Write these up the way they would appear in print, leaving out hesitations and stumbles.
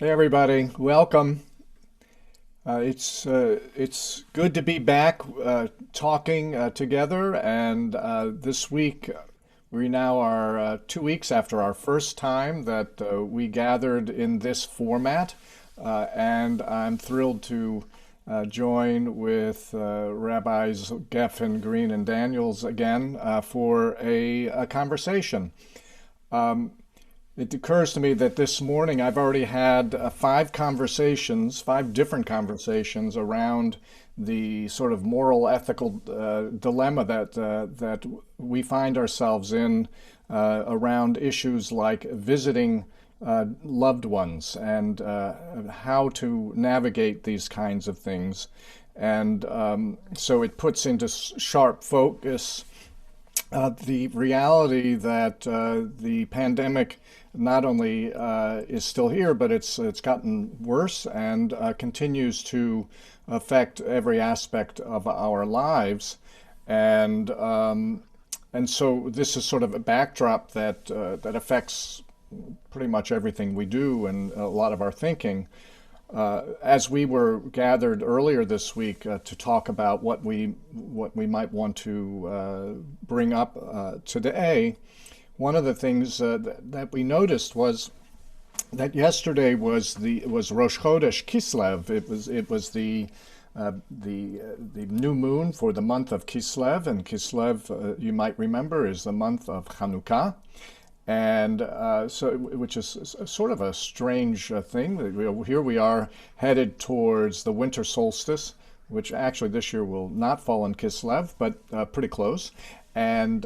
Hey everybody, welcome. It's good to be back talking together, and this week we now are 2 weeks after our first time that we gathered in this format, and I'm thrilled to join with Rabbis Geffen, Greene, and Daniels again for a conversation. It occurs to me that this morning I've already had five different conversations around the sort of moral, ethical dilemma that we find ourselves in around issues like visiting loved ones and how to navigate these kinds of things. And so it puts into sharp focus the reality that the pandemic not only is still here, but it's gotten worse and continues to affect every aspect of our lives. And and so this is sort of a backdrop that affects pretty much everything we do and a lot of our thinking. As we were gathered earlier this week to talk about what we might want to bring up today, one of the things that we noticed was that yesterday was Rosh Chodesh Kislev. It was the new moon for the month of Kislev, and Kislev, you might remember, is the month of Hanukkah. And which is sort of a strange thing. Here we are headed towards the winter solstice, which actually this year will not fall in Kislev, but pretty close, and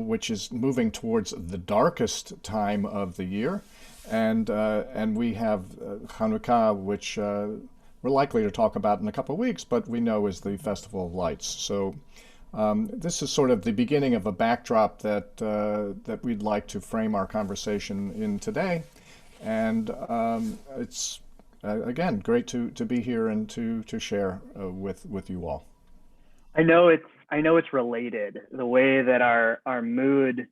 which is moving towards the darkest time of the year, and we have Hanukkah, which we're likely to talk about in a couple of weeks, but we know is the Festival of Lights. So. This is sort of the beginning of a backdrop that we'd like to frame our conversation in today, and it's again great to be here and to share with you all. I know it's related. The way that our mood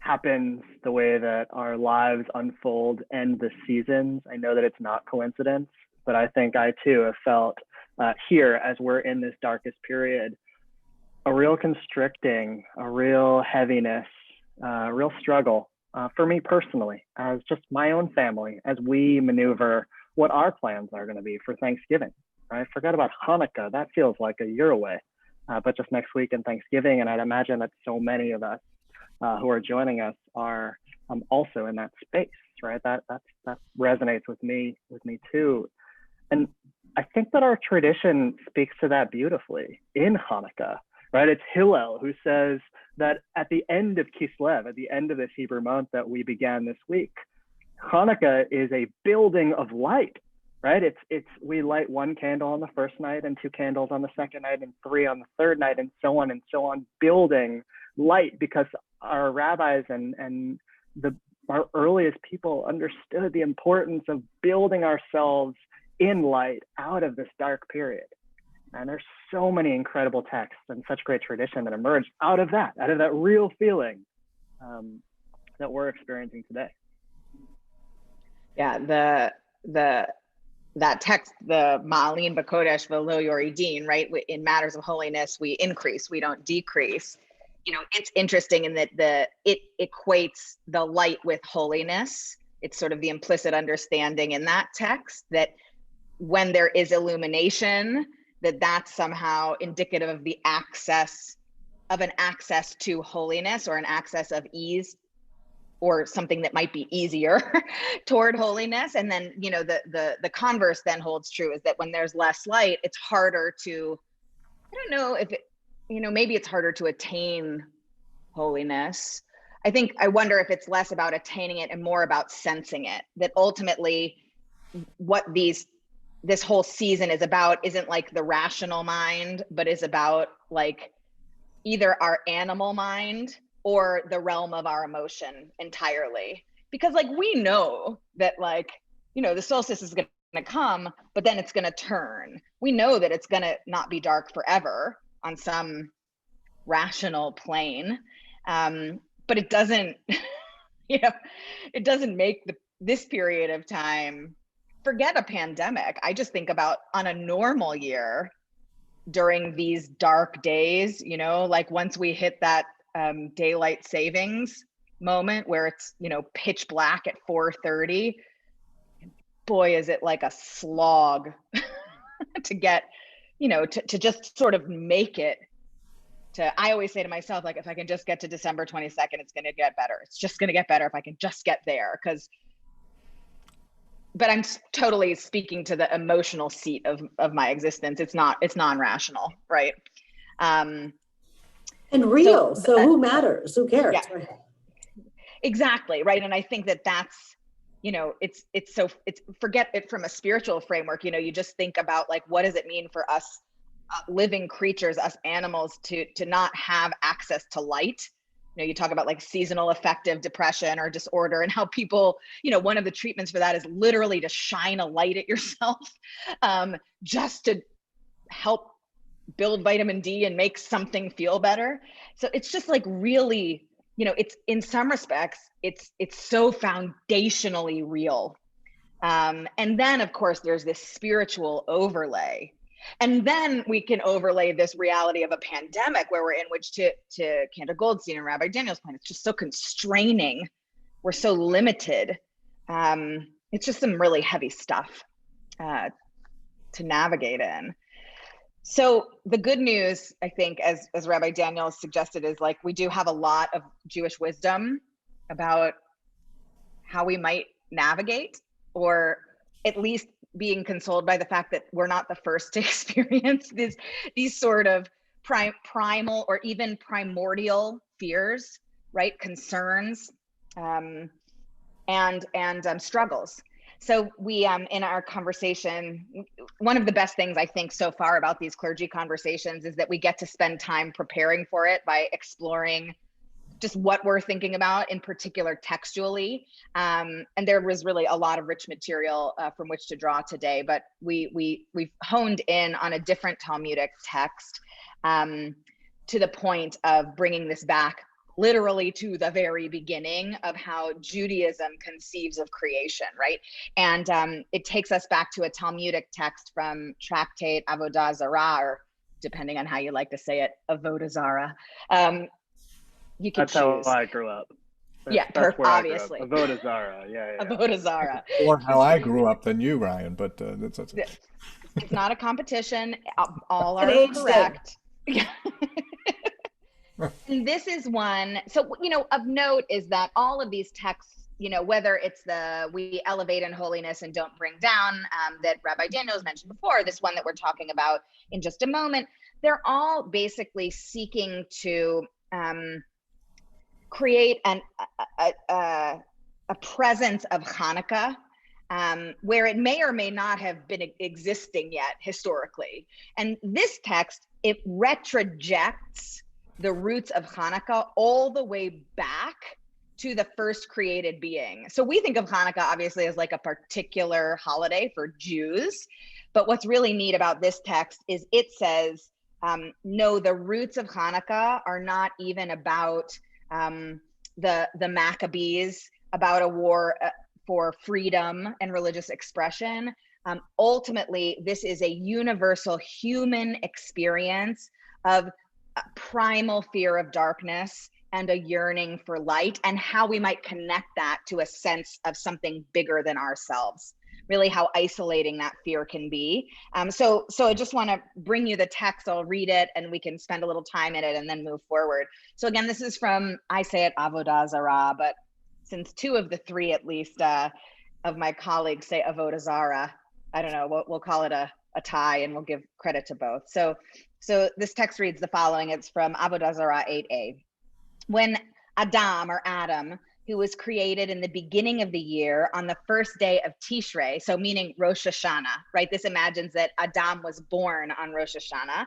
happens, the way that our lives unfold, and the seasons. I know that it's not coincidence, but I think I too have felt here as we're in this darkest period a real constricting, a real heaviness, a real struggle for me personally, as just my own family, as we maneuver what our plans are going to be for Thanksgiving. Right? Forget about Hanukkah. That feels like a year away, but just next week and Thanksgiving. And I'd imagine that so many of us who are joining us are also in that space. Right? That resonates with me too. And I think that our tradition speaks to that beautifully in Hanukkah. Right, it's Hillel who says that at the end of Kislev, at the end of this Hebrew month that we began this week, Hanukkah is a building of light. Right, it's we light one candle on the first night and two candles on the second night and three on the third night and so on, building light because our rabbis and our earliest people understood the importance of building ourselves in light out of this dark period. And there's so many incredible texts and such great tradition that emerged out of that real feeling that we're experiencing today. Yeah, that text, the Ma'alin B'Kodesh V'lo Yoridin, right? In matters of holiness, we increase, we don't decrease. It's interesting in that it equates the light with holiness. It's sort of the implicit understanding in that text that when there is illumination, that's somehow indicative of the access to holiness or an access of ease or something that might be easier toward holiness. And then, the converse then holds true, is that when there's less light, it's harder to, I don't know if it, maybe it's harder to attain holiness. I wonder if it's less about attaining it and more about sensing it, that ultimately what this whole season is about isn't like the rational mind, but is about like either our animal mind or the realm of our emotion entirely. Because like we know that the solstice is going to come, but then it's going to turn. We know that it's going to not be dark forever on some rational plane. But it doesn't, it doesn't make this period of time, forget a pandemic. I just think about on a normal year during these dark days, you know, like once we hit that daylight savings moment where it's, you know, pitch black at 4:30, boy, is it like a slog to get, you know, to just sort of make it to, I always say to myself, like, if I can just get to December 22nd, it's going to get better. It's just going to get better if I can just get there. But I'm totally speaking to the emotional seat of my existence. It's non-rational, right? And real. So who matters? Who cares? Yeah, exactly, right. And I think that's, you know, it's forget it from a spiritual framework. You know, you just think about like, what does it mean for us living creatures, us animals, to not have access to light? You know, you talk about like seasonal affective depression or disorder, and how people, you know, one of the treatments for that is literally to shine a light at yourself, just to help build vitamin D and make something feel better. So it's just like really, you know, it's in some respects, it's so foundationally real. And then of course there's this spiritual overlay. And then we can overlay this reality of a pandemic where we're in, which to Cantor Goldstein and Rabbi Daniels' point, it's just so constraining. We're so limited. It's just some really heavy stuff to navigate in. So the good news, I think, as Rabbi Daniels suggested, is like we do have a lot of Jewish wisdom about how we might navigate, or at least being consoled by the fact that we're not the first to experience these sort of primal or even primordial fears, right? Concerns and struggles. So we, in our conversation, one of the best things I think so far about these clergy conversations is that we get to spend time preparing for it by exploring just what we're thinking about in particular textually. And there was really a lot of rich material from which to draw today, but we've honed in on a different Talmudic text to the point of bringing this back literally to the very beginning of how Judaism conceives of creation, right? And it takes us back to a Talmudic text from Tractate Avodah Zarah, or depending on how you like to say it, Avodah Zarah. You can That's choose. how I grew up. That's obviously. Avodah Zarah, yeah. Avodah Zarah. Or how I grew up than you, Ryan, but that's It's not a competition. All are correct. And this is one. So, you know, of note is that all of these texts, you know, whether it's the we elevate in holiness and don't bring down that Rabbi Daniels mentioned before, this one that we're talking about in just a moment, they're all basically seeking to create a presence of Hanukkah where it may or may not have been existing yet historically. And this text, it retrojects the roots of Hanukkah all the way back to the first created being. So we think of Hanukkah obviously as like a particular holiday for Jews, but what's really neat about this text is it says, no, the roots of Hanukkah are not even about the Maccabees, about a war for freedom and religious expression. Ultimately, this is a universal human experience of primal fear of darkness and a yearning for light, and how we might connect that to a sense of something bigger than ourselves. Really how isolating that fear can be. So I just want to bring you the text. I'll read it and we can spend a little time in it and then move forward. So again, this is from, I say it Avodah Zarah, but since two of the three at least of my colleagues say Avodah Zarah, I don't know, we'll call it a tie and we'll give credit to both. So this text reads the following. It's from Avodah Zarah 8a. When Adam, who was created in the beginning of the year on the first day of Tishrei, so meaning Rosh Hashanah, right? This imagines that Adam was born on Rosh Hashanah.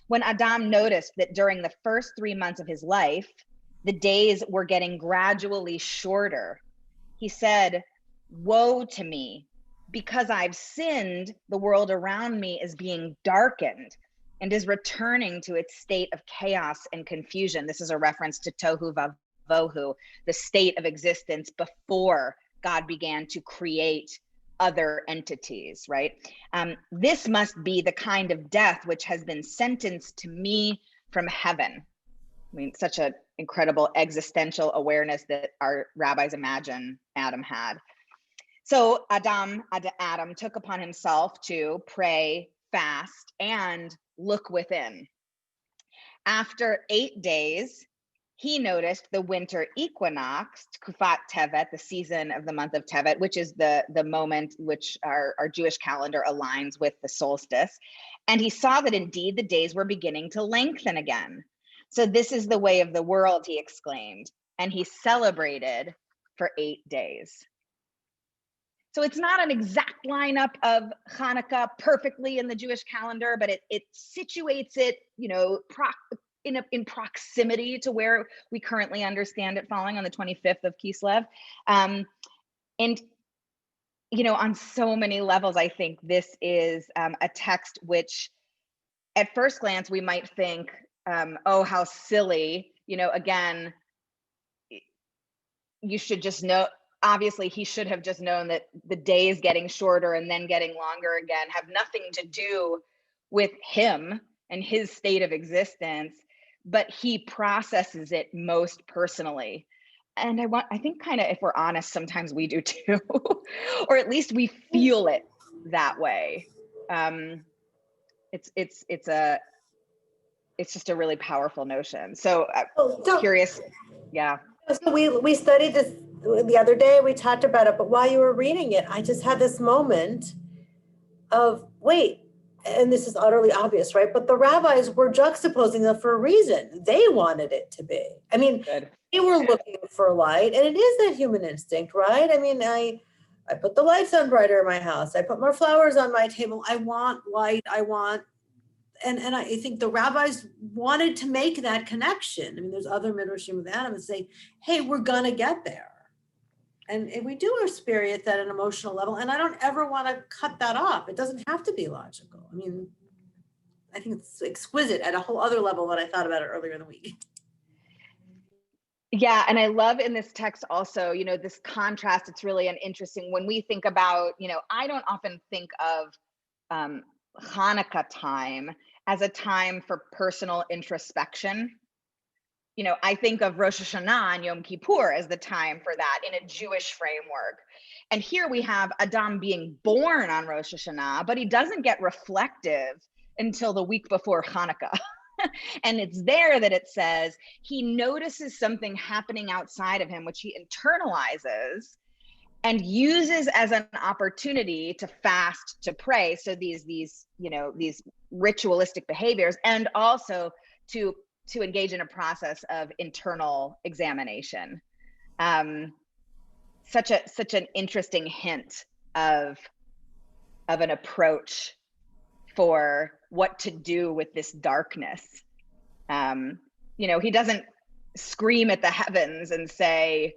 When Adam noticed that during the first 3 months of his life, the days were getting gradually shorter, he said, "Woe to me, because I've sinned, the world around me is being darkened and is returning to its state of chaos and confusion." This is a reference to Tohu Vavohu, the state of existence before God began to create other entities, right? This must be the kind of death which has been sentenced to me from heaven. I mean, such an incredible existential awareness that our rabbis imagine Adam had. So Adam took upon himself to pray, fast, and look within. After 8 days, he noticed the winter equinox, Kufat Tevet, the season of the month of Tevet, which is the moment which our Jewish calendar aligns with the solstice. And he saw that indeed the days were beginning to lengthen again. So this is the way of the world, he exclaimed. And he celebrated for 8 days. So it's not an exact lineup of Hanukkah perfectly in the Jewish calendar, but it situates it, in proximity to where we currently understand it falling on the 25th of Kislev. And, on so many levels, I think this is a text which at first glance, we might think, oh, how silly, again, you should just know. Obviously, he should have just known that the days getting shorter and then getting longer again have nothing to do with him and his state of existence, but he processes it most personally. And I think kind of, if we're honest, sometimes we do too, or at least we feel it that way. It's just a really powerful notion. So curious. Yeah. So we studied this the other day, we talked about it, but while you were reading it, I just had this moment of, wait, and this is utterly obvious, right? But the rabbis were juxtaposing them for a reason. They wanted it to be. I mean, they were looking for light, and it is that human instinct, right? I mean, I put the lights on brighter in my house. I put more flowers on my table. I want light. And I think the rabbis wanted to make that connection. I mean, there's other midrashim with Adam and say, hey, we're gonna get there. And we do experience that at an emotional level. And I don't ever want to cut that off. It doesn't have to be logical. I mean, I think it's exquisite at a whole other level that I thought about it earlier in the week. Yeah, and I love in this text also, this contrast. It's really an interesting, when we think about, I don't often think of Hanukkah time as a time for personal introspection. I think of Rosh Hashanah and Yom Kippur as the time for that in a Jewish framework. And here we have Adam being born on Rosh Hashanah, but he doesn't get reflective until the week before Hanukkah. And it's there that it says he notices something happening outside of him, which he internalizes and uses as an opportunity to fast, to pray. So these ritualistic behaviors, and also to engage in a process of internal examination. Such an interesting hint of an approach for what to do with this darkness. He doesn't scream at the heavens and say,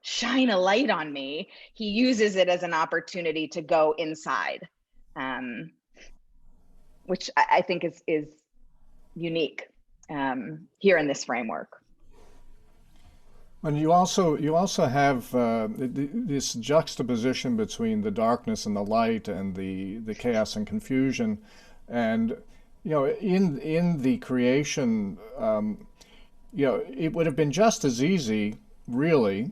shine a light on me. He uses it as an opportunity to go inside, which I think is unique here in this framework. And you also have this juxtaposition between the darkness and the light, and the chaos and confusion, and in the creation, it would have been just as easy, really,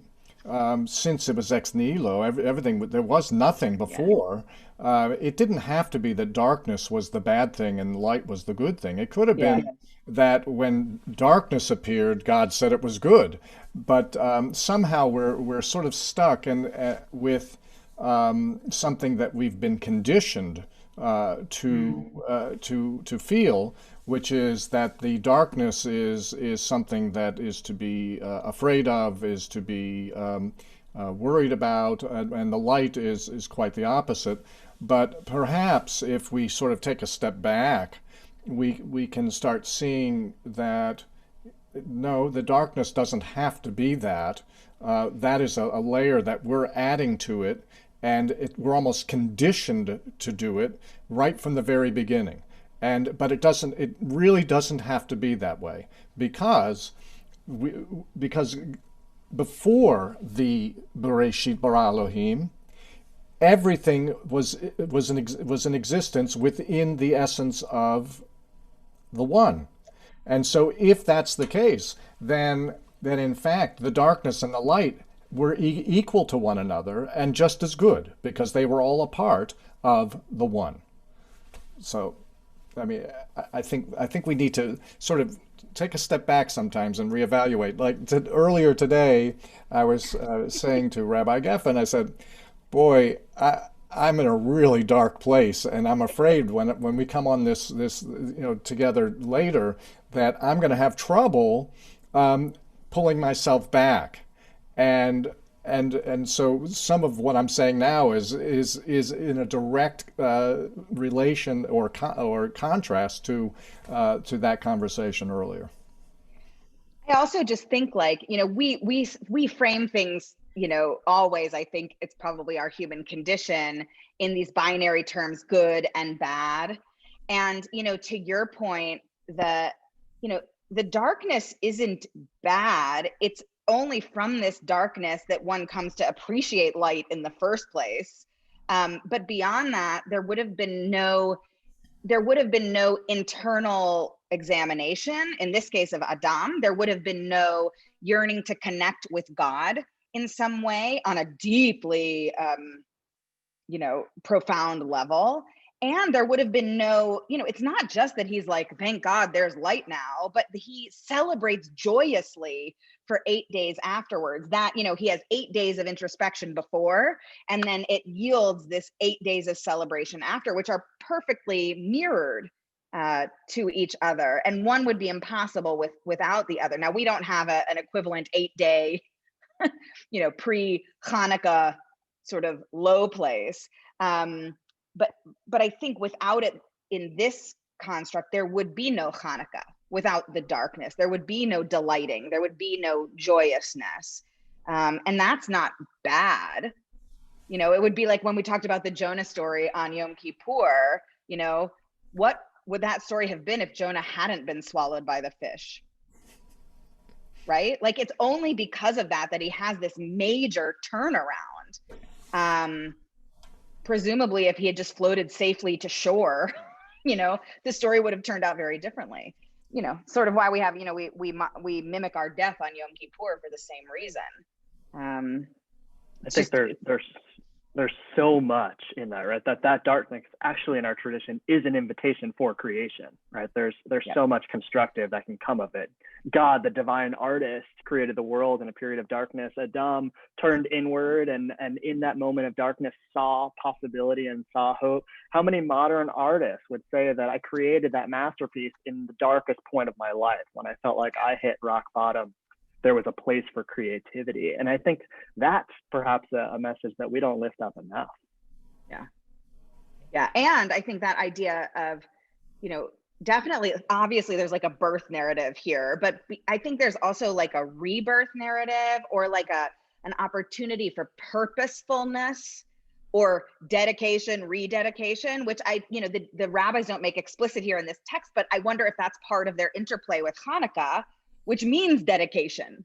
since it was ex nihilo, everything, there was nothing before. It didn't have to be that darkness was the bad thing and light was the good thing. It could have been that when darkness appeared, God said it was good. But somehow we're sort of stuck with something that we've been conditioned to feel, which is that the darkness is something that is to be afraid of, is to be worried about, and the light is quite the opposite. But perhaps if we sort of take a step back, we can start seeing that no, the darkness doesn't have to be that. That is a layer that we're adding to it, and we're almost conditioned to do it right from the very beginning. But it really doesn't have to be that way, because before the Bereshit bara Elohim, everything was in existence within the essence of the one. And so if that's the case, then in fact the darkness and the light were equal to one another and just as good, because they were all a part of the one. So I mean, I think we need to sort of take a step back sometimes and reevaluate. Like earlier today, I was saying to Rabbi Geffen, I said, "Boy, I'm in a really dark place, and I'm afraid when we come on this together later, that I'm going to have trouble pulling myself back." And so some of what I'm saying now is in a direct relation or contrast to that conversation earlier. I also just think, like, we frame things, always. I think it's probably our human condition in these binary terms, good and bad. And to your point, the darkness isn't bad. It's only from this darkness that one comes to appreciate light in the first place. But beyond that, there would have been no internal examination. In this case of Adam, there would have been no yearning to connect with God in some way on a deeply, profound level. And there would have been no, it's not just that he's like, thank God there's light now, but he celebrates joyously for 8 days afterwards. That, he has 8 days of introspection before, and then it yields this 8 days of celebration after, which are perfectly mirrored to each other. And one would be impossible without the other. Now, we don't have an equivalent 8-day, pre-Hanukkah sort of low place. But I think without it in this construct, there would be no Hanukkah without the darkness. There would be no delighting. There would be no joyousness. And that's not bad. It would be like when we talked about the Jonah story on Yom Kippur, what would that story have been if Jonah hadn't been swallowed by the fish? Right? Like, it's only because of that he has this major turnaround. Presumably, if he had just floated safely to shore, the story would have turned out very differently. Sort of why we have, we mimic our death on Yom Kippur for the same reason. I think there's so much in that, right? That darkness actually in our tradition is an invitation for creation, right? There's so much constructive that can come of it. God, the divine artist, created the world in a period of darkness. Adam turned inward and in that moment of darkness saw possibility and saw hope. How many modern artists would say that I created that masterpiece in the darkest point of my life, when I felt like I hit rock bottom? There was a place for creativity. And I think that's perhaps a message that we don't lift up enough. Yeah. And I think that idea of, definitely, obviously there's like a birth narrative here, but I think there's also like a rebirth narrative, or like an opportunity for purposefulness or dedication, rededication, which the rabbis don't make explicit here in this text, but I wonder if that's part of their interplay with Hanukkah, which means dedication.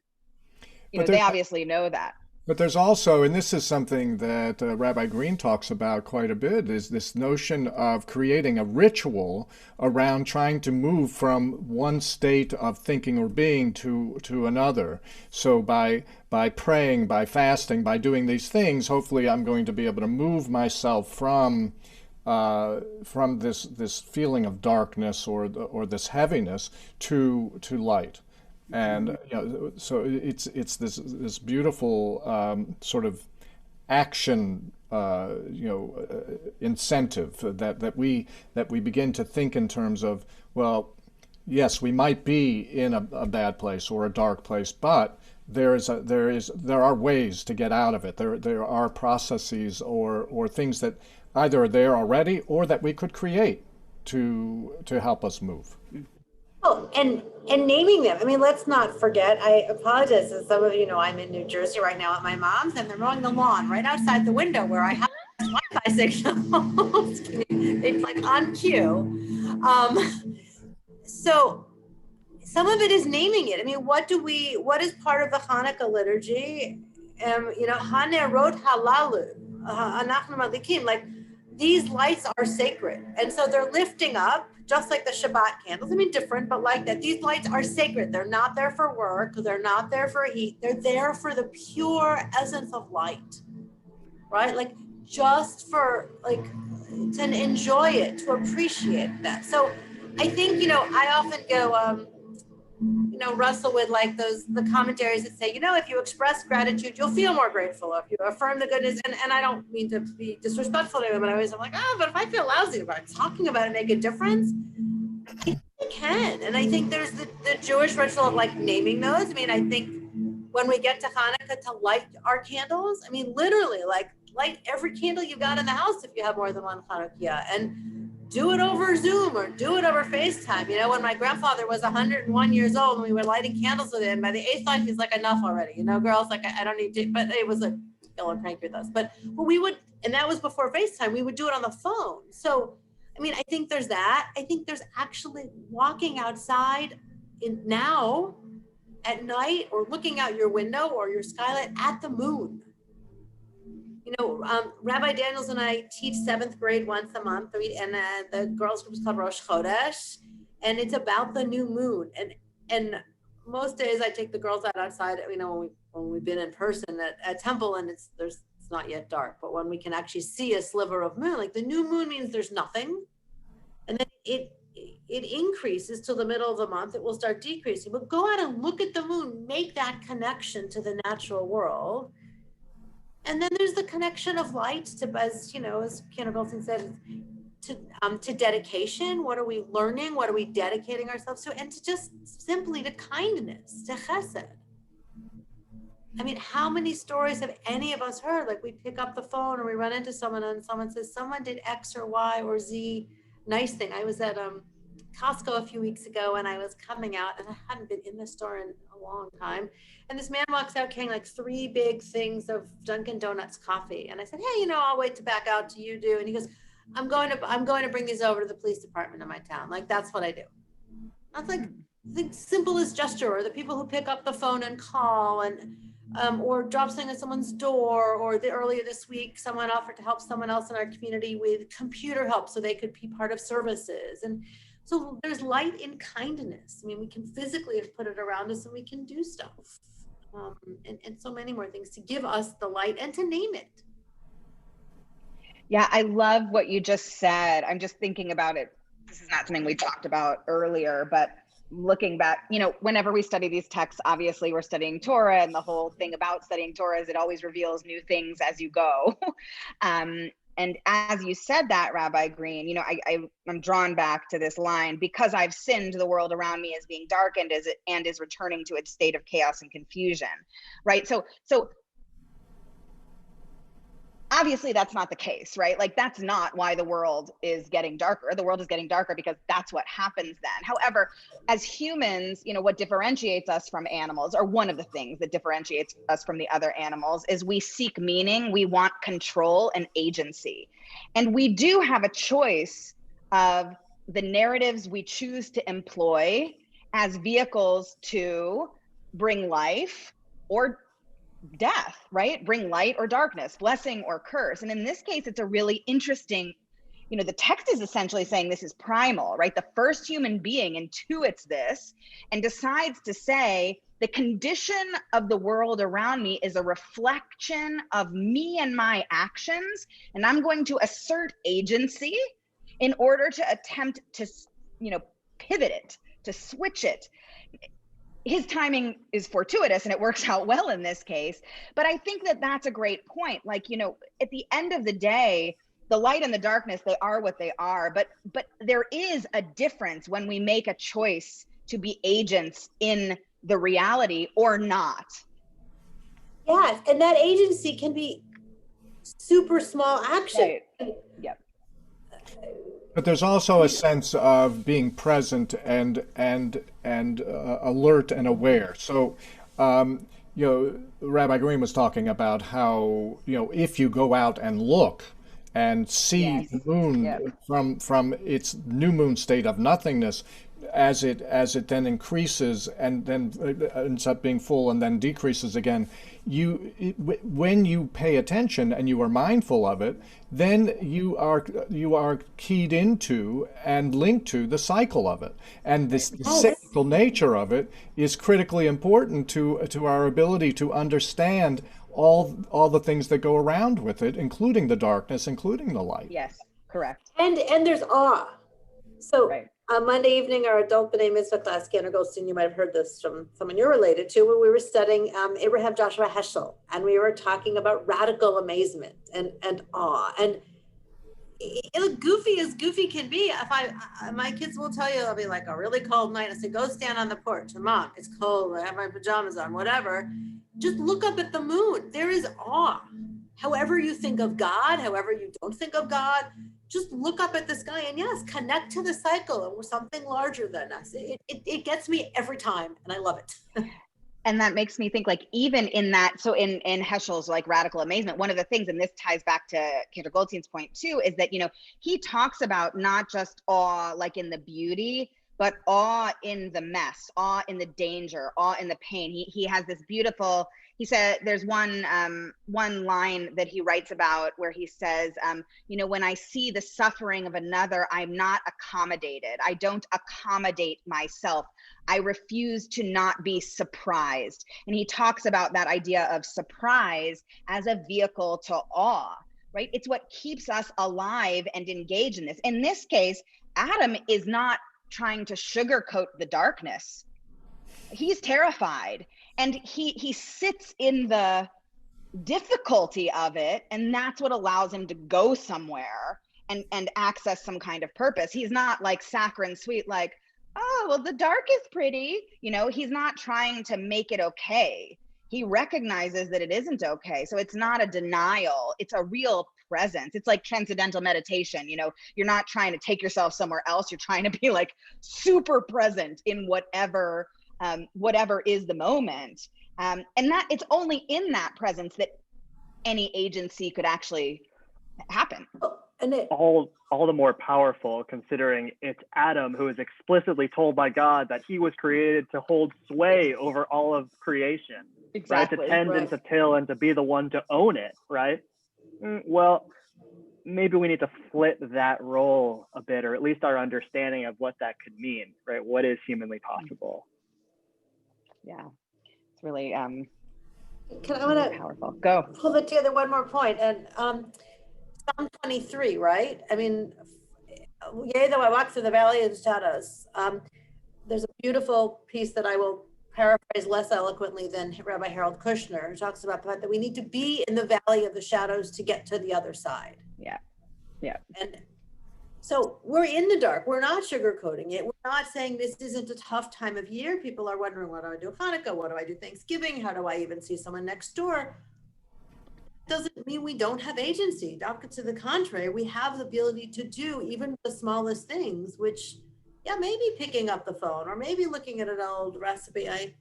They obviously know that. But there's also, and this is something that Rabbi Greene talks about quite a bit, is this notion of creating a ritual around trying to move from one state of thinking or being to another. So by praying, by fasting, by doing these things, hopefully I'm going to be able to move myself from this feeling of darkness or this heaviness to light. And so it's this beautiful sort of action incentive that we begin to think in terms of, well, yes, we might be in a bad place or a dark place, but there are ways to get out of it. There are processes or things that either are there already or that we could create to help us move. Oh, and naming them. I mean, let's not forget, I apologize, as some of you know, I'm in New Jersey right now at my mom's, and they're mowing the lawn right outside the window where I have Wi-Fi signals. It's like on cue. So some of it is naming it. I mean, what is part of the Hanukkah liturgy? Hanerot halalu, anachnu madlikim, like these lights are sacred. And so they're lifting up, just like the Shabbat candles. I mean, different, but like that. These lights are sacred. They're not there for work. They're not there for heat. They're there for the pure essence of light, right? Like just for like to enjoy it, to appreciate that. So I think, I often go, wrestle with like the commentaries that say, if you express gratitude, you'll feel more grateful. If you affirm the goodness, and I don't mean to be disrespectful to them, but I'm like, but if I feel lousy about talking about it, make a difference, it can. And I think there's the Jewish ritual of like naming those. I mean, I think when we get to Hanukkah to light our candles, I mean, literally like light every candle you got in the house if you have more than one Hanukkah, and do it over Zoom or do it over FaceTime. When my grandfather was 101 years old and we were lighting candles with him, by the eighth light, he's like, enough already. Girls, like, I don't need to, but it was a killer prank with us. But we would, and that was before FaceTime, we would do it on the phone. So, I mean, I think there's that. I think there's actually walking outside now at night or looking out your window or your skylight at the moon. Rabbi Daniels and I teach 7th grade once a month, and the girls group is called Rosh Chodesh, and it's about the new moon. And most days I take the girls outside. When we've been in person at temple, and it's not yet dark, but when we can actually see a sliver of moon, like the new moon means there's nothing, and then it increases till the middle of the month. It will start decreasing. But go out and look at the moon, make that connection to the natural world. And then there's the connection of light to, as Cantor Goldstein said, to dedication. What are we learning? What are we dedicating ourselves to? And to just simply to kindness, to chesed. I mean, how many stories have any of us heard? Like we pick up the phone or we run into someone and someone says, someone did X or Y or Z nice thing. I was at Costco a few weeks ago and I was coming out and I hadn't been in the store in a long time. And this man walks out carrying like 3 big things of Dunkin' Donuts coffee. And I said, hey, I'll wait to back out to you do. And he goes, I'm going to bring these over to the police department in my town. Like, that's what I do. I was like, the simplest gesture, or the people who pick up the phone and call and, or drop something at someone's door, or earlier this week, someone offered to help someone else in our community with computer help so they could be part of services. And so there's light in kindness. I mean, we can physically have put it around us and we can do stuff. And so many more things to give us the light and to name it. Yeah, I love what you just said. I'm just thinking about it. This is not something we talked about earlier, but looking back, whenever we study these texts, obviously we're studying Torah, and the whole thing about studying Torah is it always reveals new things as you go. And as you said that, Rabbi Greene, I'm drawn back to this line, because I've sinned, the world around me is being darkened and is returning to its state of chaos and confusion, right? So obviously that's not the case, right? Like that's not why the world is getting darker. The world is getting darker because that's what happens then. However, as humans, what differentiates us from animals, or one of the things that differentiates us from the other animals, is we seek meaning, we want control and agency. And we do have a choice of the narratives we choose to employ as vehicles to bring life or death, right? Bring light or darkness, blessing or curse. And in this case, it's a really interesting, the text is essentially saying this is primal, right? The first human being intuits this and decides to say, the condition of the world around me is a reflection of me and my actions, and I'm going to assert agency in order to attempt to, pivot it, to switch it. His timing is fortuitous and it works out well in this case. But I think that that's a great point. Like, at the end of the day, the light and the darkness, they are what they are. But there is a difference when we make a choice to be agents in the reality or not. Yes, and that agency can be super small action. Right. Yep. But there's also a sense of being present and alert and aware. So, Rabbi Greene was talking about how, if you go out and look, and see Yes. the moon Yep. from its new moon state of nothingness as it then increases and then ends up being full and then decreases again. When you pay attention and you are mindful of it, then you are keyed into and linked to the cycle of it, and this the Yes. cyclical nature of it is critically important to our ability to understand all the things that go around with it, including the darkness, including the light. Yes. Correct. And there's awe. So Right. on Monday evening, our adult B'nai Mitzvah class, Cantor Goldstein, you might have heard this from someone you're related to, when we were studying Abraham Joshua Heschel, and we were talking about radical amazement and awe. And goofy as goofy can be. If my kids will tell you, I'll be like a really cold night. I say, go stand on the porch. And Mom, it's cold. I have my pajamas on, whatever. Just look up at the moon. There is awe. However you think of God, however you don't think of God, just look up at the sky and yes, connect to the cycle and we're something larger than us. It gets me every time and I love it. And that makes me think, like, even in that, so in Heschel's like radical amazement, one of the things, and this ties back to Cantor Goldstein's point too, is that, he talks about not just awe like in the beauty, but awe in the mess, awe in the danger, awe in the pain. He has this beautiful, he said, there's one line that he writes about where he says, when I see the suffering of another, I'm not accommodated. I don't accommodate myself. I refuse to not be surprised. And he talks about that idea of surprise as a vehicle to awe, right? It's what keeps us alive and engaged in this. In this case, Adam is not trying to sugarcoat the darkness. He's terrified, and he sits in the difficulty of it, and that's what allows him to go somewhere and access some kind of purpose. He's not like saccharine sweet, like, oh, well, the dark is pretty. He's not trying to make it okay. He recognizes that it isn't okay. So it's not a denial. It's a real presence. It's like transcendental meditation. You're not trying to take yourself somewhere else. You're trying to be like super present in whatever is the moment. And that it's only in that presence that any agency could actually happen. And all the more powerful considering it's Adam who is explicitly told by God that he was created to hold sway over all of creation, Exactly. right? To tend and to till and to be the one to own it, right? Well, maybe we need to flip that role a bit, or at least our understanding of what that could mean, right? What is humanly possible? Yeah, it's really I want to powerful. Go. pull it together one more point. And Psalm 23, right? I mean, yea, though I walk through the valley of shadows. There's a beautiful piece that I will paraphrase less eloquently than Rabbi Harold Kushner, who talks about the fact that we need to be in the valley of the shadows to get to the other side. Yeah. Yeah. And so we're in the dark. We're not sugarcoating it. We're not saying this isn't a tough time of year. People are wondering, what do I do Hanukkah? What do I do Thanksgiving? How do I even see someone next door? Doesn't mean we don't have agency. To the contrary, we have the ability to do even the smallest things, which, yeah, maybe picking up the phone or maybe looking at an old recipe. I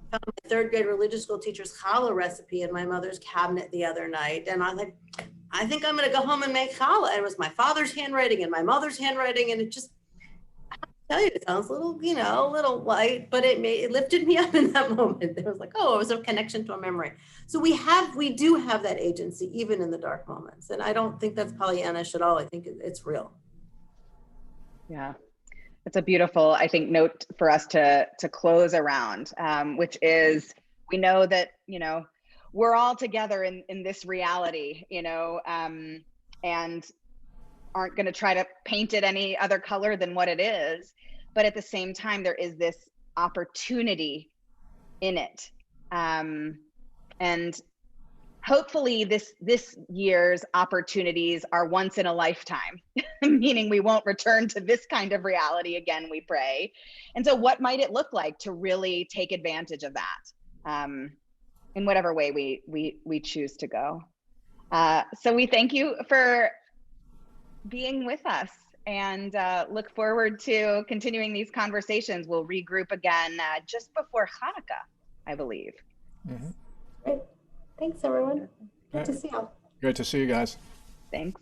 found my third grade religious school teacher's challah recipe in my mother's cabinet the other night. And I'm like, I think I'm going to go home and make challah. And it was my father's handwriting and my mother's handwriting. And it just, I tell you, it sounds a little, a little light, but it lifted me up in that moment. It was like, oh, it was a connection to a memory. So we do have that agency, even in the dark moments. And I don't think that's Pollyannish at all. I think it's real. Yeah. It's a beautiful, I think, note for us to close around, which is, we know that, we're all together in this reality, and aren't going to try to paint it any other color than what it is. But at the same time, there is this opportunity in it. And hopefully this year's opportunities are once in a lifetime, meaning we won't return to this kind of reality again, we pray. And so what might it look like to really take advantage of that? In whatever way we choose to go. So we thank you for being with us, and look forward to continuing these conversations. We'll regroup again just before Hanukkah, I believe. Mm-hmm. Great. Thanks, everyone. Good to see you. Great to see you guys. Thanks.